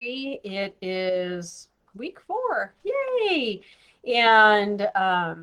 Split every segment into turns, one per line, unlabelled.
Mindy. It is week 4. Yay! And I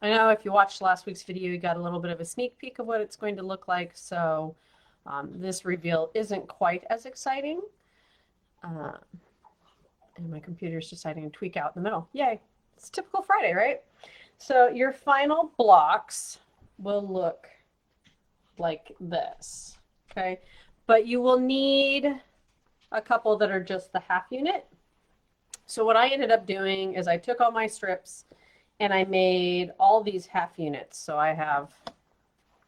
know if you watched last week's video, you got a little bit of a sneak peek of what it's going to look like. So this reveal isn't quite as exciting. Uh, and my computer's deciding to tweak out in the middle. Yay! It's typical Friday, right? So your final blocks will look like this, okay? But you will need a couple that are just the half unit. So what I ended up doing is I took all my strips and I made all these half units. So I have,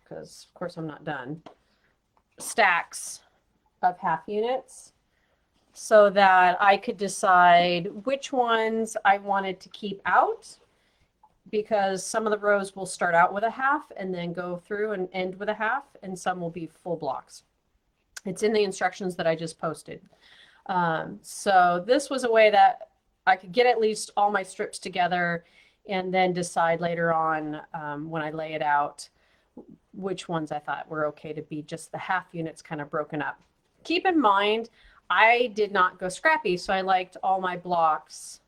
because of course I'm not done, stacks of half units so that I could decide which ones I wanted to keep out, because some of the rows will start out with a half and then go through and end with a half, and some will be full blocks. It's in the instructions that I just posted. So this was a way that I could get at least all my strips together and then decide later on when I lay it out which ones I thought were okay to be just the half units kind of broken up. Keep in mind, I did not go scrappy, so I liked all my blocks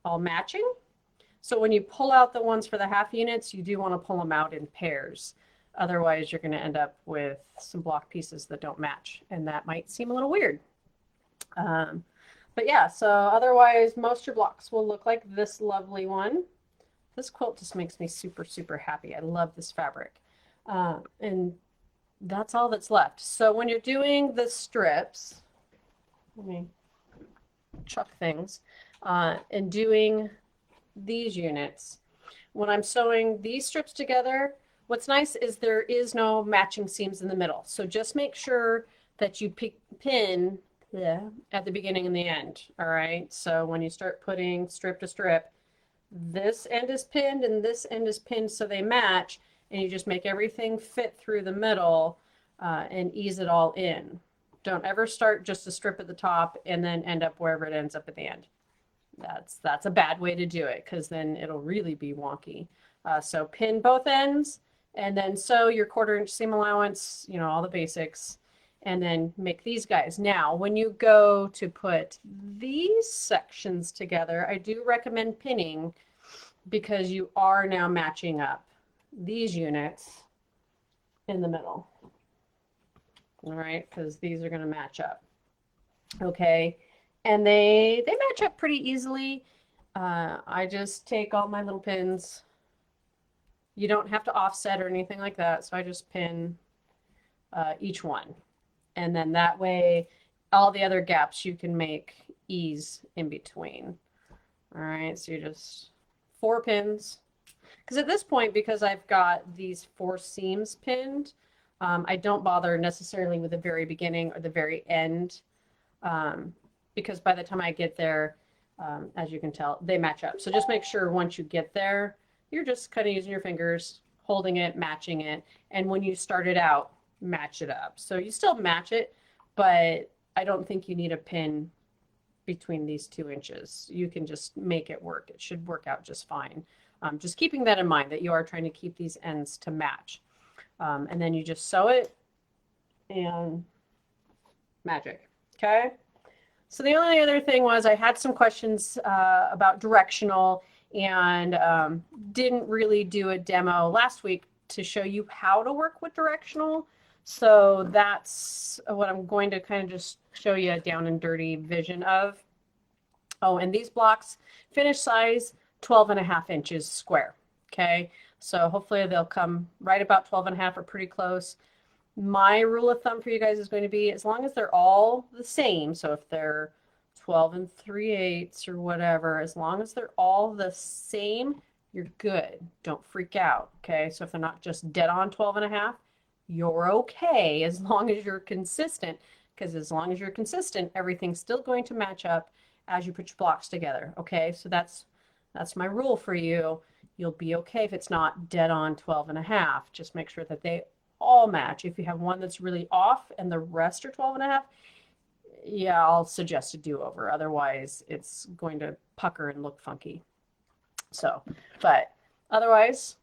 all matching. So when you pull out the ones for the half units, you do want to pull them out in pairs. Otherwise, you're going to end up with some block pieces that don't match, and that might seem a little weird. But yeah, so otherwise, most of your blocks will look like this lovely one. This quilt just makes me super, super happy. I love this fabric. And that's all that's left. So when you're doing the strips, let me chuck things, and doing these units, when I'm sewing these strips together, what's nice is there is no matching seams in the middle. So just make sure that you pin at the beginning and the end. All right. So when you start putting strip to strip, this end is pinned and this end is pinned so they match, and you just make everything fit through the middle and ease it all in. Don't ever start just a strip at the top and then end up wherever it ends up at the end. That's a bad way to do it, because then it'll really be wonky. So pin both ends and then sew your 1/4 inch seam allowance, you know, all the basics, and then make these guys. Now, when you go to put these sections together, I do recommend pinning, because you are now matching up these units in the middle. All right, because these are going to match up. Okay, and they match up pretty easily. I just take all my little pins. You don't have to offset or anything like that, so I just pin each one. And then that way, all the other gaps you can make ease in between. All right, so you just 4 pins. Because at this point, because I've got these 4 seams pinned, I don't bother necessarily with the very beginning or the very end, because by the time I get there, as you can tell, they match up. So just make sure once you get there, you're just kind of using your fingers, holding it, matching it. And when you start it out, match it up. So you still match it, but I don't think you need a pin between these 2 inches. You can just make it work. It should work out just fine. Just keeping that in mind, that you are trying to keep these ends to match. And then you just sew it and magic. Okay. So the only other thing was I had some questions about directional, and didn't really do a demo last week to show you how to work with directional. So that's what I'm going to kind of just show you a down and dirty vision of. Oh, and these blocks, finish size 12.5 inches square. Okay, so hopefully they'll come right about 12.5 or pretty close. My rule of thumb for you guys is going to be, as long as they're all the same, so if they're 12 3/8 or whatever, as long as they're all the same, you're good. Don't freak out. Okay, so if they're not just dead on 12.5, you're okay, as long as you're consistent, because as long as you're consistent, everything's still going to match up as you put your blocks together. Okay, so that's my rule for you. You'll be okay if it's not dead on 12.5. Just make sure that they all match. If you have one that's really off and the rest are 12.5, yeah, I'll suggest a do-over. Otherwise, it's going to pucker and look funky. So, but otherwise,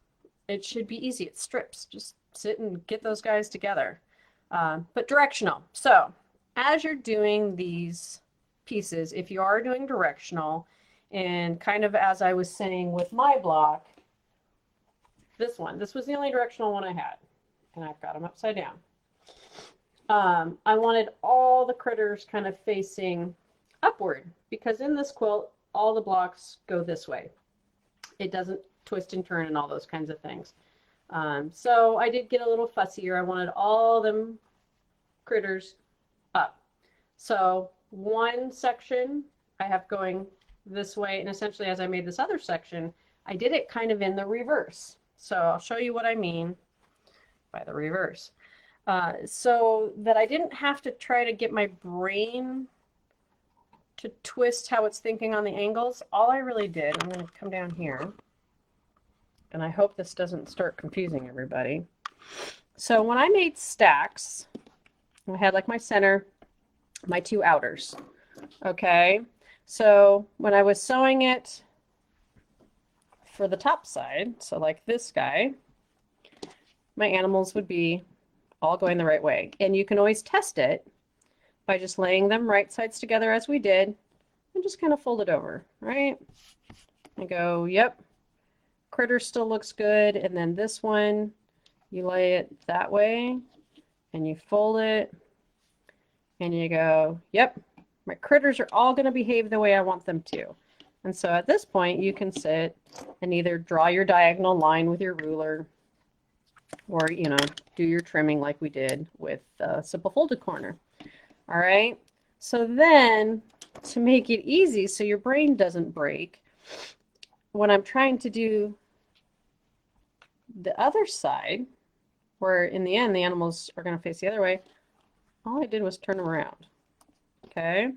it should be easy. It's strips. Just sit and get those guys together. But directional. So, as you're doing these pieces, if you are doing directional, and kind of as I was saying with my block, this was the only directional one I had, and I've got them upside down. I wanted all the critters kind of facing upward, because in this quilt, all the blocks go this way. It doesn't twist and turn and all those kinds of things. So I did get a little fussier. I wanted all them critters up. So one section I have going this way, and essentially as I made this other section, I did it kind of in the reverse. So I'll show you what I mean by the reverse. So that I didn't have to try to get my brain to twist how it's thinking on the angles. All I really did, I'm going to come down here, and I hope this doesn't start confusing everybody. So when I made stacks, I had like my center, my two outers. Okay, so when I was sewing it for the top side, so like this guy, my animals would be all going the right way. And you can always test it by just laying them right sides together as we did, and just kind of fold it over, right? And go, yep, critter still looks good. And then this one, you lay it that way and you fold it and you go, yep, my critters are all going to behave the way I want them to. And so at this point, you can sit and either draw your diagonal line with your ruler, or, you know, do your trimming like we did with the simple folded corner. All right. So then, to make it easy so your brain doesn't break, when I'm trying to do the other side, where in the end the animals are going to face the other way, all I did was turn them around. Okay.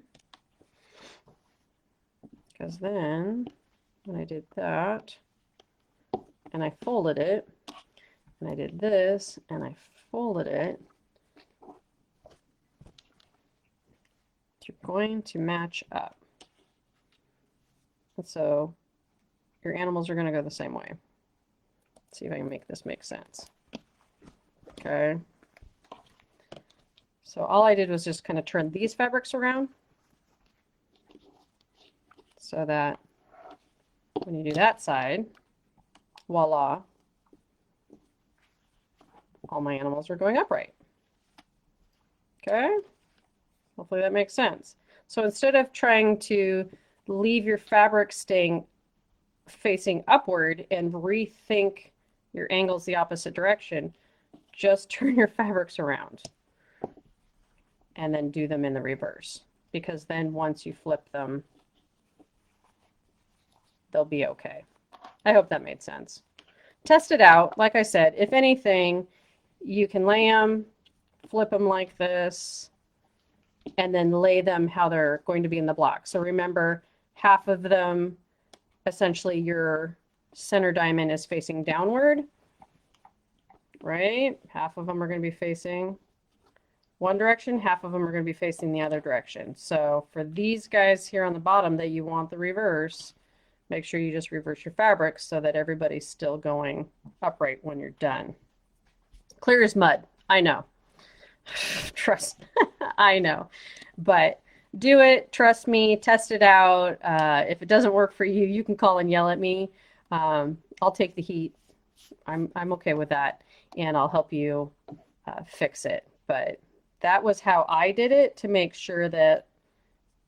Because then when I did that and I folded it, and I did this and I folded it, you're going to match up. And so your animals are going to go the same way. Let's see if I can make this make sense. Okay. So all I did was just kind of turn these fabrics around so that when you do that side, voila, all my animals are going upright. Okay. Hopefully that makes sense. So instead of trying to leave your fabric staying facing upward and rethink your angles the opposite direction, just turn your fabrics around and then do them in the reverse, because then once you flip them, they'll be okay. I hope that made sense. Test it out. Like I said, if anything, you can lay them, flip them like this, and then lay them how they're going to be in the block. So remember, half of them, essentially your center diamond is facing downward, right? Half of them are going to be facing one direction, half of them are going to be facing the other direction. So for these guys here on the bottom that you want the reverse, make sure you just reverse your fabric so that everybody's still going upright when you're done. Clear as mud, I know. Trust, I know, but do it, trust me, test it out. If it doesn't work for you, you can call and yell at me. I'll take the heat. I'm okay with that, and I'll help you fix it. But that was how I did it, to make sure that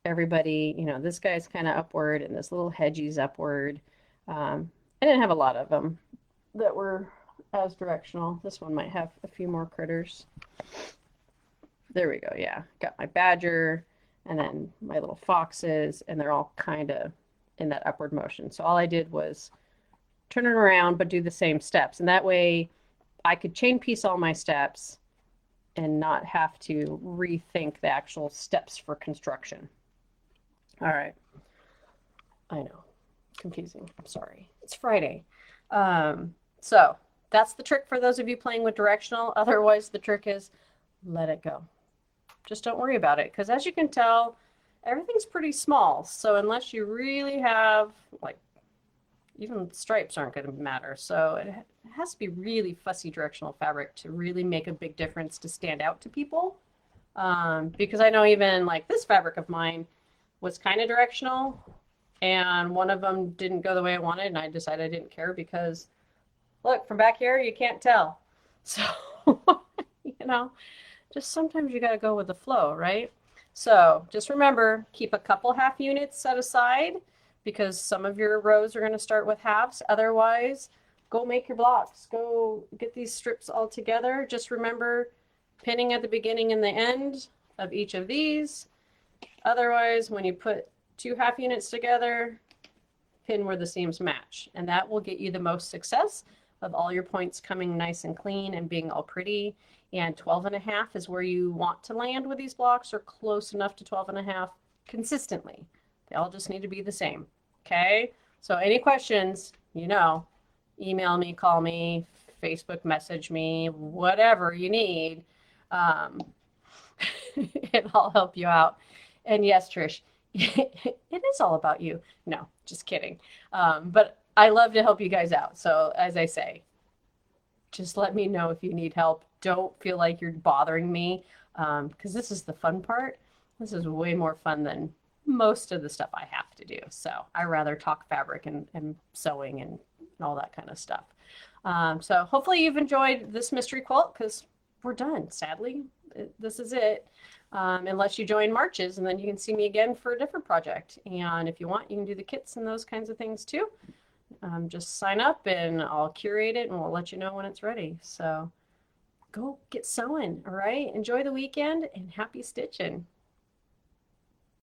everybody, you know, this guy's kind of upward and this little hedgie's upward. I didn't have a lot of them that were as directional. This one might have a few more critters. There we go. Yeah, got my badger and then my little foxes, and they're all kind of in that upward motion. So all I did was turn it around, but do the same steps. And that way I could chain piece all my steps and not have to rethink the actual steps for construction. All right. I know, confusing. I'm sorry. It's Friday. So that's the trick for those of you playing with directional. Otherwise, the trick is let it go. Just don't worry about it, because as you can tell, everything's pretty small. So unless you really have, like, even stripes aren't going to matter. So it has to be really fussy directional fabric to really make a big difference to stand out to people. Because I know even like this fabric of mine, was kind of directional, and one of them didn't go the way I wanted, and I decided I didn't care because, look, from back here, you can't tell. So, you know, just sometimes you got to go with the flow, right? So just remember, keep a couple half units set aside because some of your rows are going to start with halves. Otherwise, go make your blocks. Go get these strips all together. Just remember pinning at the beginning and the end of each of these. Otherwise, when you put two half units together, pin where the seams match. And that will get you the most success of all your points coming nice and clean and being all pretty. And 12.5 is where you want to land with these blocks, or close enough to 12.5 consistently. They all just need to be the same. Okay? So any questions, email me, call me, Facebook message me, whatever you need. And I'll help you out. And yes, Trish, it is all about you. No, just kidding. But I love to help you guys out. So as I say, just let me know if you need help. Don't feel like you're bothering me, because this is the fun part. This is way more fun than most of the stuff I have to do. So I rather talk fabric and sewing and all that kind of stuff. So hopefully you've enjoyed this mystery quilt, because we're done, sadly. This is it. Unless you join Marches, and then you can see me again for a different project. And if you want, you can do the kits and those kinds of things too. Just sign up and I'll curate it and we'll let you know when it's ready. So go get sewing, all right? Enjoy the weekend and happy stitching.